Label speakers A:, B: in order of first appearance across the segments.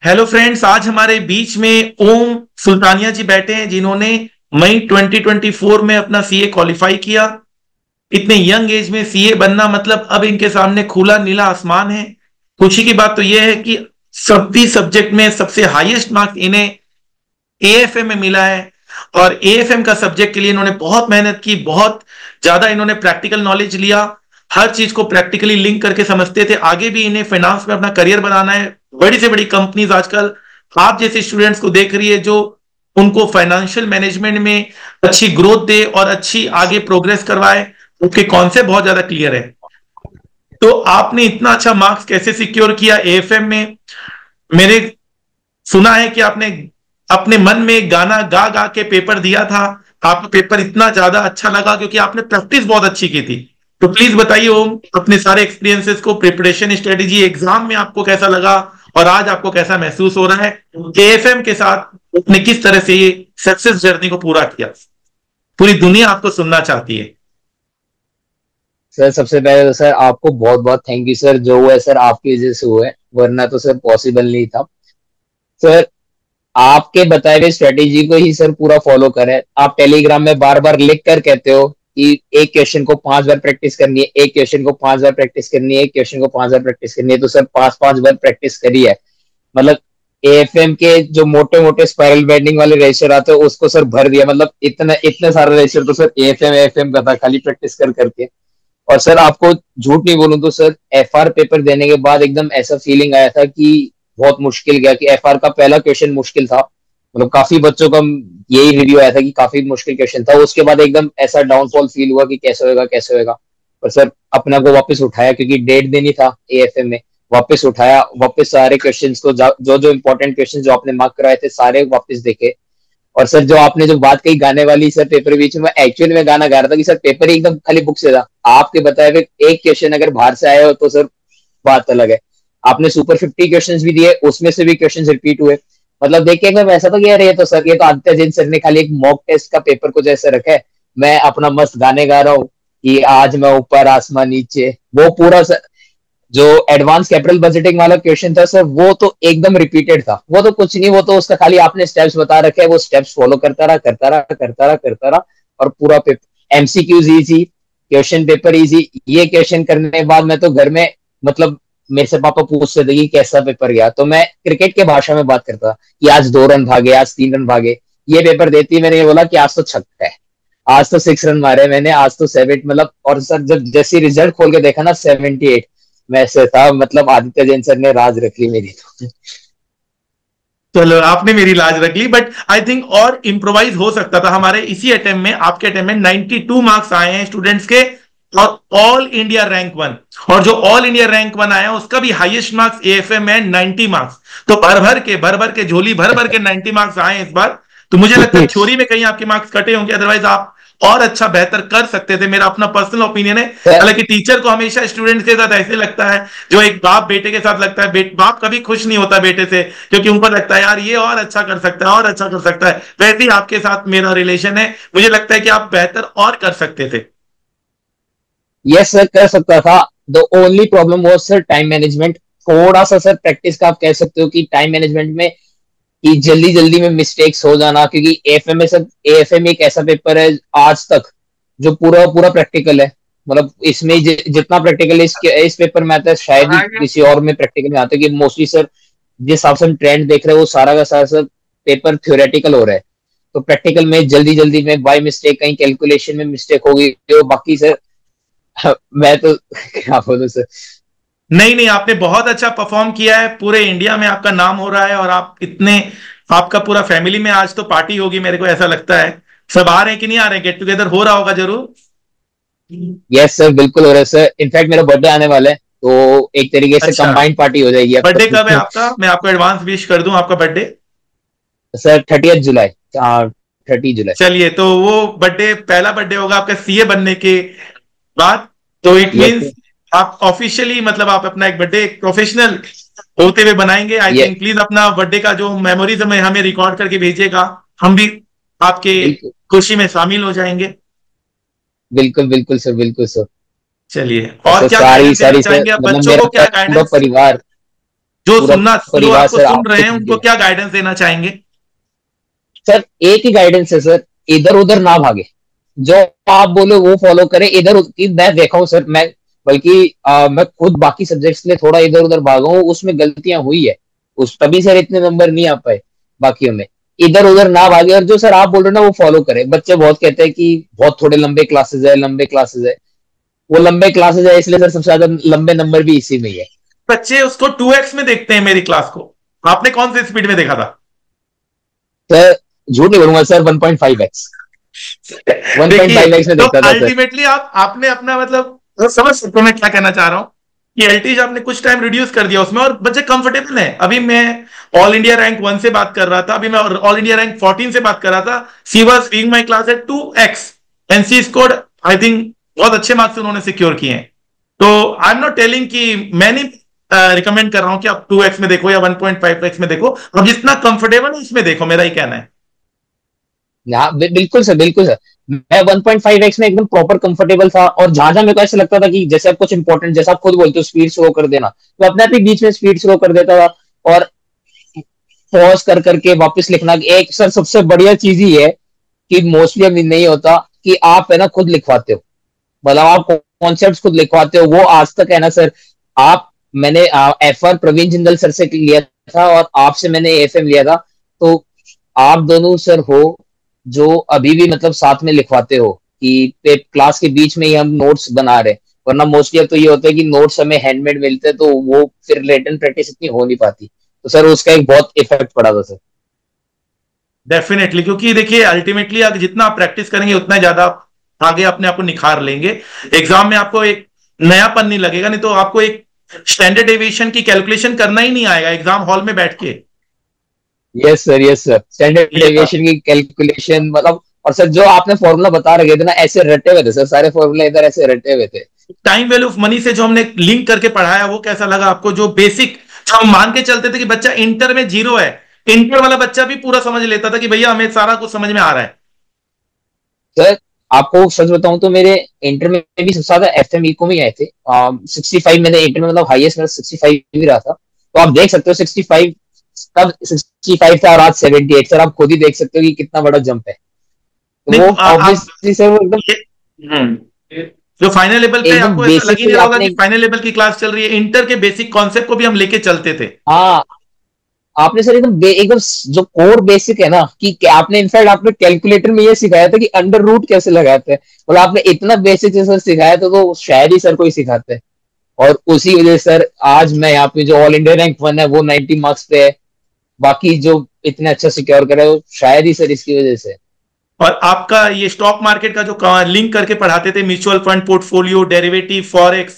A: Hello friends, आज हमारे बीच में ओम सुल्तानिया जी बैठे हैं जिन्होंने मई 2024 में अपना सीए क्वालिफाई किया। इतने यंग एज में सीए बनना मतलब अब इनके सामने खुला नीला आसमान है। खुशी की बात तो यह है कि सभी सब्जेक्ट में सबसे हाईएस्ट मार्क्स इन्हें एएफएम में मिला है। और एएफएम का सब्जेक्ट के लिए इन्होंने बहुत मेहनत की, बहुत ज्यादा इन्होंने प्रैक्टिकल नॉलेज लिया। हर चीज को प्रैक्टिकली लिंक करके समझते थे। आगे भी इन्हें फाइनेंस में अपना करियर बनाना है। बड़ी से बड़ी कंपनीज आजकल आप जैसे स्टूडेंट्स को देख रही है जो उनको फाइनेंशियल मैनेजमेंट में अच्छी ग्रोथ दे और अच्छी आगे प्रोग्रेस करवाए। उसके कॉन्सेप्ट बहुत ज्यादा क्लियर है। तो आपने इतना अच्छा मार्क्स कैसे सिक्योर किया एएफएम में? मेरे सुना है कि आपने अपने मन में गाना गा गा के पेपर दिया था। आपको पेपर इतना ज्यादा अच्छा लगा क्योंकि आपने प्रैक्टिस बहुत अच्छी की थी। तो प्लीज बताइए ओम, अपने सारे एक्सपीरियंसेस को, प्रिपरेशन स्ट्रेटेजी, एग्जाम में आपको कैसा लगा और आज आपको कैसा महसूस हो रहा है एएफएम के साथ? आपने किस तरह से ये सक्सेस जर्नी को पूरा किया? पूरी दुनिया आपको सुनना चाहती है।
B: सर सबसे पहले तो सर आपको बहुत बहुत थैंक यू सर। जो हुआ है सर आपकी वजह से हुआ है, वरना तो सर पॉसिबल नहीं था। सर आपके बताए हुए स्ट्रेटेजी को ही सर पूरा फॉलो करें। आप टेलीग्राम में बार बार लिख कर कहते हो कि एक क्वेश्चन को 5 बार प्रैक्टिस करनी है, एक क्वेश्चन को 5 बार प्रैक्टिस करनी है, एक क्वेश्चन को 5 बार प्रैक्टिस करनी है। तो सर 5-5 बार प्रैक्टिस करी है। मतलब एएफएम के जो मोटे मोटे स्पाइरल बेंडिंग वाले रेशर आते हैं उसको सर भर दिया। मतलब इतना इतने सारे रेशर तो सर एएफएम एएफएम का था खाली प्रैक्टिस कर करके। और सर आपको झूठ नहीं बोलूं तो सर एफआर पेपर देने के बाद एकदम ऐसा फीलिंग आया था कि बहुत मुश्किल गया। कि एफआर का पहला क्वेश्चन मुश्किल था, मतलब काफी बच्चों का यही रिव्यू आया था कि काफी मुश्किल क्वेश्चन था। उसके बाद एकदम ऐसा डाउनफॉल फील हुआ कि कैसे होएगा कैसे होएगा। पर सर अपना को वापस उठाया क्योंकि डेट देनी था एएफएम में। वापस उठाया, वापस सारे क्वेश्चंस को जो जो इंपॉर्टेंट क्वेश्चन जो आपने मार्क कराए थे सारे वापस देखे। और सर जो आपने जो बात कही गाने वाली, सर पेपर बीच में एक्चुअली में गाना गा रहा था कि सर पेपर ही एकदम खाली बुक से था। आपके बताए हुए एक क्वेश्चन अगर बाहर से आए हो तो सर बात अलग है। आपने सुपर 50 क्वेश्चंस भी दिए, उसमें से भी क्वेश्चंस रिपीट हुए। मतलब देखिए एकदम ऐसा था कि यार ये तो सर ये तो आदित्य जैन सर ने खाली एक मॉक टेस्ट का पेपर को जैसे रखा है। मैं अपना मस्त गाने गा रहा हूँ कि आज मैं ऊपर आसमान नीचे, वो पूरा जो एडवांस कैपिटल बजटिंग वाला क्वेश्चन था सर वो तो एकदम रिपीटेड था। वो तो कुछ नहीं, वो तो उसका खाली आपने स्टेप्स बता रखे हैं, वो स्टेप्स फॉलो करता रहा करता रहा करता रहा करता रहा। और पूरा paper MCQs easy, question paper easy. ये क्वेश्चन करने के बाद मैं तो घर में, मतलब मेरे से पापा पूछते थे कि कैसा पेपर गया, तो मैं क्रिकेट के भाषा में बात करता कि आज 2 रन भागे, आज 3 रन भागे। ये पेपर देती मैंने ये बोला कि आज तो छक्का है, आज तो 6 रन मारे मैंने, आज तो 7। मतलब और सर जब जैसे रिजल्ट खोल के देखा ना 78, वैसे था। मतलब आदित्य जैन सर ने राज रख ली मेरी तो।
A: चलो, आपने मेरी लाज रख ली, बट आई थिंक और इम्प्रोवाइज हो सकता था। हमारे इसी अटेम्प्ट में, आपके अटेम्प्ट में 92 मार्क्स आए हैं स्टूडेंट्स के, और ऑल इंडिया रैंक 1। और जो ऑल इंडिया रैंक 1 आया उसका भी हाईएस्ट मार्क्स एएफएम में 90 मार्क्स। तो भर भर के झोली भर भर के 90 मार्क्स आए हैं इस बार। तो मुझे लगता है थ्योरी में कहीं आपके मार्क्स कटे होंगे, अदरवाइज आप और अच्छा बेहतर कर सकते थे। मेरा अपना पर्सनल ओपिनियन है। हालांकि टीचर को हमेशा स्टूडेंट्स के साथ ऐसे लगता है जो एक बाप बेटे के साथ लगता है। बाप कभी खुश नहीं होता बेटे से, क्योंकि उनको लगता है यार ये और अच्छा कर सकता है और अच्छा कर सकता है। वैसे ही आपके साथ मेरा रिलेशन है। मुझे लगता है कि आप बेहतर और कर सकते थे।
B: यस सर कर सकता था। द ओनली प्रॉब्लम वो सर टाइम मैनेजमेंट। थोड़ा सा सर प्रैक्टिस का आप कह सकते हो कि टाइम मैनेजमेंट में कि जल्दी जल्दी में मिस्टेक्स हो जाना। क्योंकि एएफएम में सर एएफएम एक ऐसा पेपर है आज तक जो पूरा पूरा प्रैक्टिकल है। मतलब इसमें जितना प्रैक्टिकल इस पेपर में आता है शायद ही किसी और में प्रैक्टिकल में आता है। कि मोस्टली सर जिस हिसाब से हम ट्रेंड देख रहे हैं वो सारा का सारा सर पेपर थ्योरेटिकल हो रहा है। तो प्रैक्टिकल में जल्दी जल्दी में बाय मिस्टेक कहीं कैलकुलेशन में मिस्टेक हो गई तो बाकी सर मैं तो क्या बोलूं सर।
A: नहीं नहीं, आपने बहुत अच्छा परफॉर्म किया है। पूरे इंडिया में आपका नाम हो रहा है और आप इतने, आपका पूरा फैमिली में आज तो पार्टी होगी, मेरे को ऐसा लगता है। सब आ रहे हैं कि नहीं आ रहे हैं? गेट टुगेदर हो रहा होगा जरूर।
B: यस सर बिल्कुल हो रहा है सर। इनफैक्ट मेरा बर्थडे आने वाला है तो एक तरीके से
A: अच्छा,
B: कंबाइंड पार्टी हो जाएगी अब
A: बर्थडे कब है
B: तो।
A: आपका? मैं आपको एडवांस विश कर दूं आपका बर्थडे।
B: सर 30 जुलाई। हाँ 30 जुलाई।
A: चलिए, तो वो बर्थडे पहला बर्थडे होगा आपका सीए बनने के बाद। तो इट
B: यस
A: मींस
B: सर।
A: आप ऑफिशियली, मतलब आप अपना एक बर्थडे प्रोफेशनल होते हुए बनाएंगे। आई
B: ये
A: थिंक प्लीज अपना बर्थडे का जो मेमोरीज हमें हमें रिकॉर्ड करके भेजिएगा। हम भी आपके
B: बिल्कुल
A: खुशी में शामिल हो जाएंगे।
B: बिल्कुल बिल्कुल सर, बिल्कुल सर।
A: चलिए,
B: और
A: और
B: सर
A: क्या
B: सारी
A: गाइडेंस देना
B: सारी सर
A: चाहेंगे आप
B: मतलब
A: बच्चों को? क्या
B: मेरा पूरा
A: गाइडेंस?
B: परिवार,
A: जो
B: पूरा
A: सुनना जो
B: परिवार
A: आपको
B: सर
A: सुन
B: आपको
A: रहे हैं उनको
B: चाहिए।
A: क्या गाइडेंस देना चाहेंगे?
B: सर एक ही गाइडेंस है सर, इधर उधर ना भागे, जो आप बोले वो फॉलो करें। इधर की मैं देखा हूँ सर, मैं बल्कि मैं खुद बाकी सब्जेक्ट्स में थोड़ा इधर उधर भागा हूँ, उसमें गलतियां हुई है, उस तभी सर इतने नंबर नहीं आ पाए बाकियों में। इधर उधर ना भागे, और जो सर आप बोल रहे हैं ना वो फॉलो करें। बच्चे बहुत कहते हैं कि बहुत थोड़े लंबे क्लासेस है, लंबे क्लासेस है, वो लंबे क्लासेस है इसलिए सर सबसे ज्यादा लंबे नंबर भी इसी में ही है।
A: बच्चे उसको 2x में देखते हैं मेरी क्लास को। आपने कौन से स्पीड में देखा था?
B: सर झूठ नहीं बोलूंगा सर, 1.5x,
A: देखिए,
B: 1.5x में
A: तो
B: देखता था सर।
A: अल्टीमेटली आपने अपना मतलब तो समझ सकते हो मैं क्या कहना चाह रहा हूं कि एलटीज आपने कुछ टाइम रिड्यूस कर दिया उसमें और बच्चे कंफर्टेबल हैं। अभी मैं ऑल इंडिया रैंक 1 से बात कर रहा था, अभी मैं ऑल इंडिया रैंक 14 से बात कर रहा था। She was seeing my class at 2x and she scored, I think बहुत अच्छे मार्क्स उन्होंने सिक्योर किए हैं। तो आई एम नॉट टेलिंग कि मैं नहीं रिकमेंड कर रहा हूं कि आप 2x में देखो या 1.5x में देखो, अब जितना कंफर्टेबल है उसमें देखो, मेरा ही कहना है।
B: हाँ बिल्कुल सर, बिल्कुल सर। मैं 1.5x में एकदम प्रॉपर कंफर्टेबल था, और जहां जहां मेरे को ऐसा लगता था कि जैसे आप कुछ इंपॉर्टेंट, जैसे आप खुद बोलते हो स्पीड स्लो कर देना, तो अपने आप ही बीच में स्पीड स्लो कर देता था, और पॉज कर करके वापस लिखना। एक सर सबसे बढ़िया चीज ही है कि मोस्टली अभी नहीं होता कि आप है ना खुद लिखवाते हो, मतलब आप कॉन्सेप्ट खुद लिखवाते हो, वो आज तक है ना सर। आप मैंने FR प्रवीण जिंदल सर से लिया था, और आपसे मैंने AFM लिया था, तो आप दोनों सर हो जो अभी भी मतलब साथ में लिखवाते हो कि क्लास के बीच में ही हम नोट्स बना रहे हैं। वरना मोस्टली अब तो ये होता है कि नोट्स हमें हैंडमेड मिलते हैं, तो वो फिर रिटन प्रैक्टिस इतनी हो नहीं पाती, तो सर उसका एक बहुत इफेक्ट पड़ा था सर।
A: डेफिनेटली, क्योंकि देखिए अल्टीमेटली आप जितना आप प्रैक्टिस करेंगे उतना ज्यादा आप आगे अपने आप को निखार लेंगे। एग्जाम में आपको एक नयापन नहीं लगेगा, नहीं तो आपको एक स्टैंडर्ड डेविएशन की कैलकुलेशन करना ही नहीं आएगा एग्जाम हॉल में बैठ के।
B: Yes sir, yes sir, standard
A: या
B: डेविएशन की कैलकुलेशन मतलब। और सर जो आपने फॉर्मूला बता रखे थे ना, ऐसे रटे हुए थे सर, सारे फॉर्मूला इधर ऐसे रटे हुए थे।
A: टाइम वैल्यू ऑफ मनी से जो हमने लिंक करके पढ़ाया वो कैसा लगा आपको? जो बेसिक जो हम मान के चलते थे कि बच्चा इंटर में जीरो है, इंटर वाला बच्चा भी पूरा समझ लेता था कि भैया हमें सारा कुछ समझ में आ रहा है।
B: सर आपको सच बताऊं तो मेरे इंटर में भी सबसे ज्यादा FM इको में ही आए थे। 65 मैंने इंटर में मतलब हाईएस्ट मेरा 65 भी रहा था, तो आप देख सकते हो 65 तब 65 था और आज 78। सर आप खुद ही देख सकते हो कि कितना बड़ा जंप है। तो
A: नहीं
B: वो
A: आप
B: ऑब्वियसली सर वो एकदम
A: ये जो फाइनल लेवल पे
B: एकदम
A: आपको ऐसा लग
B: बेसिक
A: ही
B: से
A: नहीं
B: ही
A: रहा होगा कि
B: आपने।
A: फाइनल लेवल की क्लास चल रही है, इंटर के बेसिक कॉन्सेप्ट को भी हम लेके चलते थे।
B: हाँ, आपने सर एकदम जो कोर बेसिक है ना कि आपने इनफैक्ट आपने कैलकुलेटर में ये सिखाया था कि अंडर रूट कैसे लगाते हैं, मतलब आपने इतना बेसिक से सर सिखाया था, तो शायद ही सर कोई सिखाते हैं। और उसी वजह से सर आज मैं यहाँ पे जो ऑल इंडिया रैंक 1 है वो 90 मार्क्स पे है। बाकी जो इतने अच्छा सिक्योर करे वो शायद ही सर इसकी वजह से।
A: और आपका ये स्टॉक मार्केट का जो लिंक करके पढ़ाते थे, mutual fund, portfolio, derivative, forex.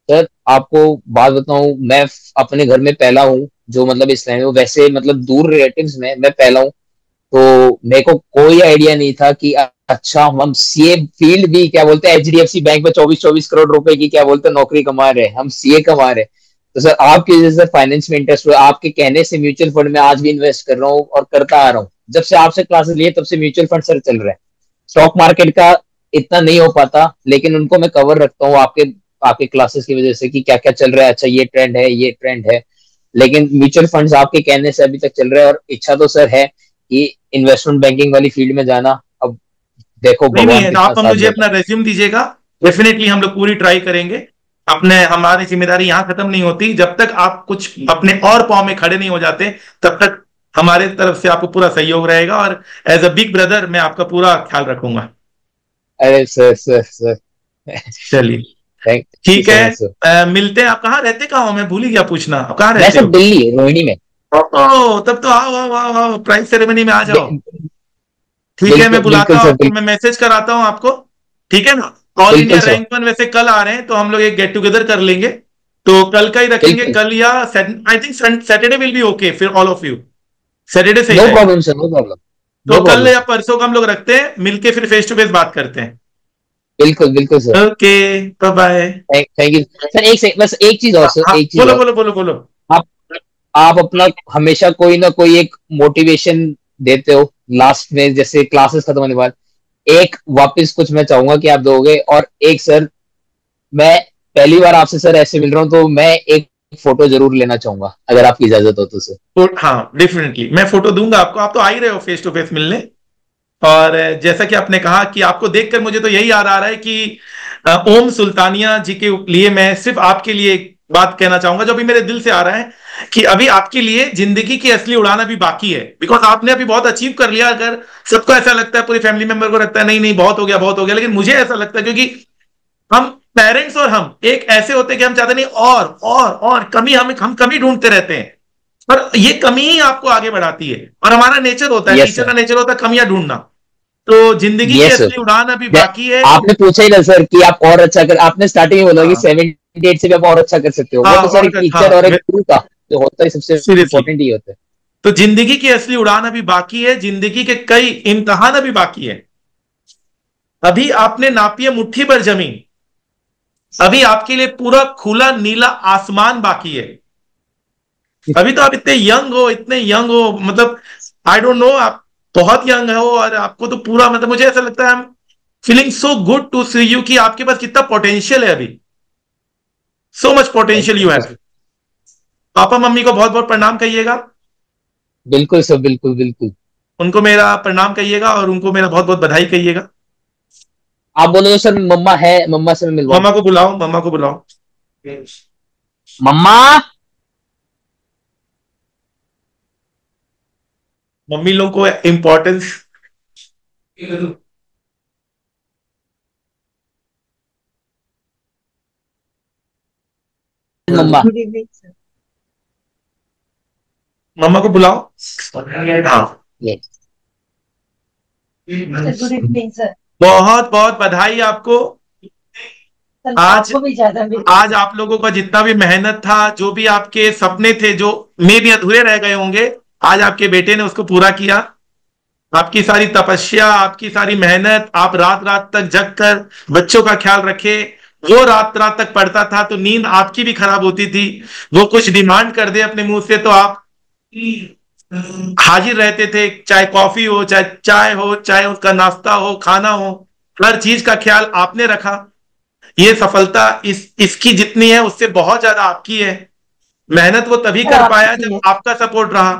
B: Sir आपको बात बताऊं, मैं अपने घर में पहला हूँ जो मतलब इस लाइन में, वैसे मतलब दूर रिलेटिव्स में मैं पहला हूँ। तो मेरे को कोई आइडिया नहीं था कि अच्छा हम सीए फील्ड भी क्या बोलते हैं, HDFC बैंक में 24-24 करोड़ रुपए की क्या बोलते हैं नौकरी कमा रहे हैं, हम सीए कमा रहे हैं। तो सर आपकी वजह से फाइनेंस में इंटरेस्ट हुआ, आपके कहने से म्यूचुअल फंड में आज भी इन्वेस्ट कर रहा हूँ और करता आ रहा हूँ। जब से आपसे क्लासेस लिए तब से म्यूचुअल फंड सर चल रहा है। स्टॉक मार्केट का इतना नहीं हो पाता, लेकिन उनको मैं कवर रखता हूँ आपके आपके क्लासेस की वजह से कि क्या क्या चल रहा है, अच्छा ये ट्रेंड है, ये ट्रेंड है। लेकिन म्यूचुअल फंड्स आपके कहने से अभी तक चल रहा है, और इच्छा तो सर है कि इन्वेस्टमेंट बैंकिंग वाली फील्ड में जाना। अब देखो
A: नहीं नहीं
B: भगवान
A: है,
B: कितना
A: आप
B: साथ
A: मुझे
B: देता
A: अपना रेज्यूम दीजिएगा, डेफिनेटली हम लोग पूरी ट्राई करेंगे। अपने हमारी जिम्मेदारी यहां खत्म नहीं होती, जब तक आप कुछ अपने और पाँव में खड़े नहीं हो जाते तब तक हमारे तरफ से आपको पूरा सहयोग रहेगा, और एज अ बिग ब्रदर मैं आपका पूरा ख्याल रखूंगा।
B: है। अरे सर सर सर,
A: चलिए,
B: थैंक यू
A: ठीक
B: सो
A: है।
B: Much sir.
A: मिलते हैं। आप कहाँ रहते, कहाँ हो? मैं भूल ही गया पूछना, आप कहाँ
B: मैं
A: रहते
B: सर
A: हो?
B: दिल्ली रोहिणी में।
A: ओ तब तो आओ आओ आओ आओ, प्राइज सेरेमनी में आ जाओ।
B: बि-
A: ठीक है, मैं
B: बिल्कुल
A: बुलाता
B: बिल्कुल
A: हूँ
B: सर,
A: आपको, मैं मैसेज कराता हूँ आपको। ठीक है ना? ऑल इंडिया
B: बिल्कुल सर,
A: रैंक 1 वैसे कल आ रहे हैं तो हम लोग एक गेट टुगेदर कर लेंगे। तो कल का ही रखेंगे,
B: बिल्कुल।
A: कल या I think Saturday will be okay फिर ऑल ऑफ यू। सैटरडे सही
B: नो
A: रहेगा।
B: प्रॉब्लम सर, नो प्रॉब्लम,
A: तो
B: नो
A: कल
B: प्रॉब्लम
A: या
B: सर।
A: परसों का हम लोग रखते हैं, मिलके फिर फेस टू फेस बात करते हैं।
B: बिल्कुल बिल्कुल sir.
A: Okay, bye bye.
B: Thank you sir. बस एक चीज और
A: हाँ
B: सर,
A: हाँ,
B: एक चीज
A: बोलो
B: और।
A: बोलो बोलो बोलो।
B: आप आप अपना हमेशा कोई ना कोई एक मोटिवेशन देते हो लास्ट में, जैसे क्लासेस खत्म होने के बाद एक वापस कुछ मैं चाहूंगा कि आप दोगे। और एक सर, मैं पहली बार आपसे सर ऐसे मिल रहा हूँ, तो मैं एक फोटो जरूर लेना चाहूंगा अगर आपकी इजाजत हो तो सर।
A: हाँ डेफिनेटली मैं फोटो दूंगा आपको। आप तो आ ही रहे हो फेस टू फेस मिलने। और जैसा कि आपने कहा कि आपको देखकर मुझे तो यही याद आ रहा है कि ओम सुल्तानिया जी के लिए मैं सिर्फ आपके लिए एक बात कहना चाहूंगा जो अभी मेरे दिल से आ रहा है कि अभी आपके लिए जिंदगी की असली उड़ान अभी बाकी है। बिकॉज आपने अभी बहुत अचीव कर लिया। अगर सबको ऐसा लगता है, पूरी फैमिली मेंबर को लगता है नहीं नहीं बहुत हो गया बहुत हो गया, लेकिन मुझे ऐसा लगता है क्योंकि हम पेरेंट्स और हम एक ऐसे होते हैं कि हम चाहते नहीं और कमी, हम कमी ढूंढते रहते हैं। पर ये कमी ही आपको आगे बढ़ाती है। और हमारा नेचर होता है,
B: यस
A: टीचर
B: सर।
A: का नेचर होता है कमियां ढूंढना। तो जिंदगी की
B: यस सर।
A: असली उड़ान अभी बाकी है।
B: आपने पूछा ही ना सर कि आप और अच्छा कर, आपने स्टार्टिंग में बोला कि
A: हाँ
B: 78 से भी आप और अच्छा कर सकते हो। वो
A: हाँ
B: तो सर
A: और
B: एक टीचर और एक
A: हाँ
B: गुरु का जो होता है सबसे
A: सीरियसली।
B: इम्पोर्टेंट ही होता है।
A: तो जिंदगी की असली उड़ान अभी बाकी है। जिंदगी के कई इम्तिहान अभी बाकी है। अभी आपने नापी है मुट्ठी भर जमीन। अभी आपके लिए पूरा खुला नीला आसमान बाकी है। अभी तो आप इतने यंग हो, इतने यंग हो, मतलब आई डोंट नो, आप बहुत यंग हो और आपको तो पूरा, मतलब मुझे ऐसा लगता है I am feeling so good to see you कि आपके पास कितना पोटेंशियल है अभी। So much potential you
B: thank you
A: have.
B: Sir.
A: Papa mummy को बहुत बहुत प्रणाम कहिएगा।
B: बिल्कुल सर, बिल्कुल बिल्कुल।
A: उनको मेरा प्रणाम कहिएगा और उनको मेरा बहुत बहुत बधाई कहिएगा।
B: आप बोलो तो सर मम्मा है, मम्मा से मैं मिलवाऊं।
A: मम्मा को बुलाओ, मम्मा को बुलाओ।
B: मम्मा।
A: मम्मी लोग को इम्पोर्टेंस।
B: मम्मा।
C: Good evening sir.
A: मम्मा को बुलाओ। हाँ।
B: Yes.
C: Sir good evening sir.
A: बहुत बहुत बधाई आपको।
C: सर
A: आज
C: आपको भी ज्यादा मेरे
A: आज
C: से।
A: आप लोगों का जितना भी मेहनत था, जो भी आपके सपने थे जो मे भी अधूरे रह गए होंगे, आज आपके बेटे ने उसको पूरा किया। आपकी सारी तपस्या, आपकी सारी मेहनत, आप रात रात तक जग कर बच्चों का ख्याल रखे। वो रात रात तक पढ़ता था तो नींद आपकी भी खराब होती थी। वो कुछ डिमांड कर दे अपने मुंह से तो आप हाजिर रहते थे। चाहे कॉफी हो, चाहे चाय हो, चाहे उसका नाश्ता हो, खाना हो, हर चीज का ख्याल आपने रखा। ये सफलता इसकी जितनी है उससे बहुत ज्यादा आपकी है। मेहनत वो तभी
C: सर
A: कर
C: आपकी
A: पाया
C: भी
A: जब
C: है।
A: आपका सपोर्ट रहा।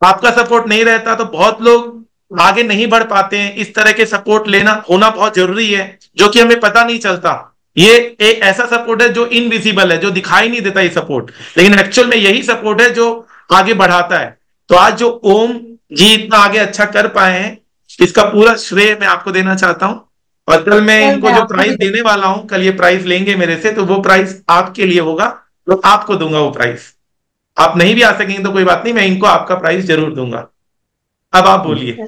A: आपका सपोर्ट नहीं रहता तो बहुत लोग आगे नहीं बढ़ पाते हैं। इस तरह के सपोर्ट लेना होना बहुत जरूरी है, जो कि हमें पता नहीं चलता। ये एक ऐसा सपोर्ट है जो इनविजिबल है, जो दिखाई नहीं देता ये सपोर्ट, लेकिन एक्चुअल में यही सपोर्ट है जो आगे बढ़ाता है। तो आज जो ओम जी इतना आगे अच्छा कर पाए हैं, इसका पूरा श्रेय मैं आपको देना चाहता हूं। और कल मैं
C: सर
A: इनको
C: मैं
A: जो
C: आपको
A: प्राइज
C: भी
A: देने वाला हूं, कल ये प्राइज लेंगे मेरे से, तो वो प्राइज आपके लिए होगा। तो आपको दूंगा वो प्राइज। आप नहीं भी आ सकेंगे तो कोई बात नहीं, मैं इनको आपका प्राइज जरूर दूंगा। अब आप बोलिए।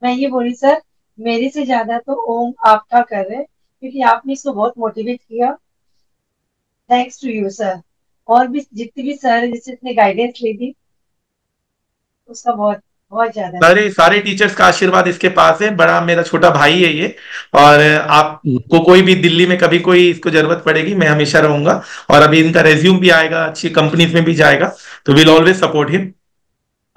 C: मैं ये बोली सर, मेरे से ज्यादा तो ओम आपका कर रहे हैं, क्योंकि आपने इसको बहुत मोटिवेट किया। Thanks to you sir. और भी जितने भी सर जिसने गाइडेंस ली थी, उसका बहुत बहुत ज्यादा
A: सारे
C: थैंक्स।
A: सारे टीचर्स का आशीर्वाद इसके पास है। बड़ा मेरा छोटा भाई है ये। और आपको कोई भी दिल्ली में कभी कोई इसको जरूरत पड़ेगी, मैं हमेशा रहूंगा। और अभी इनका रेज्यूम भी आएगा, अच्छी कंपनीज में भी जाएगा। तो विल ऑलवेज सपोर्ट हिम।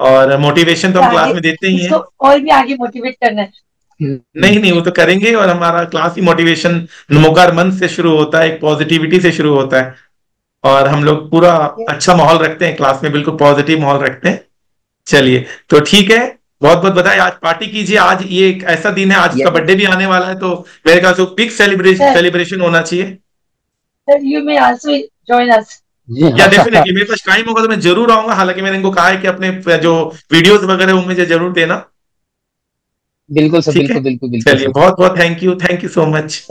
A: और मोटिवेशन तो हम क्लास
C: आगे
A: में देते ही हैं।
C: इसको और भी आगे मोटिवेट करना है।
A: नहीं नहीं, वो तो करेंगे। और हमारा क्लास ही मोटिवेशन नमोकार मन से शुरू होता है, एक पॉजिटिविटी से शुरू होता है। और हम लोग पूरा अच्छा माहौल रखते हैं क्लास में, बिल्कुल पॉजिटिव माहौल रखते हैं। चलिए तो ठीक है। बहुत बहुत बधाई। आज पार्टी कीजिए। आज ये एक ऐसा दिन है, आज उसका
B: यस
A: बर्थडे भी आने वाला है, तो मेरे ख्याल से बिग सेलिब्रेशन
C: सर।
A: सेलिब्रेशन होना चाहिए।
C: Sir you may also join us.
B: जी
A: या
B: हाँ।
A: डेफिनेटली मेरे पास टाइम होगा तो मैं जरूर आऊंगा। हालांकि मैंने इनको कहा है कि अपने जो वीडियोस वगैरह वो मुझे जरूर देना।
B: बिल्कुल सर,
A: ठीक है।
B: बिल्कुल बिल्कुल बिल्कुल
A: चलिए
B: सर।
A: बहुत बहुत thank you so much.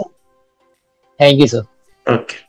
B: Thank you sir.
A: Okay.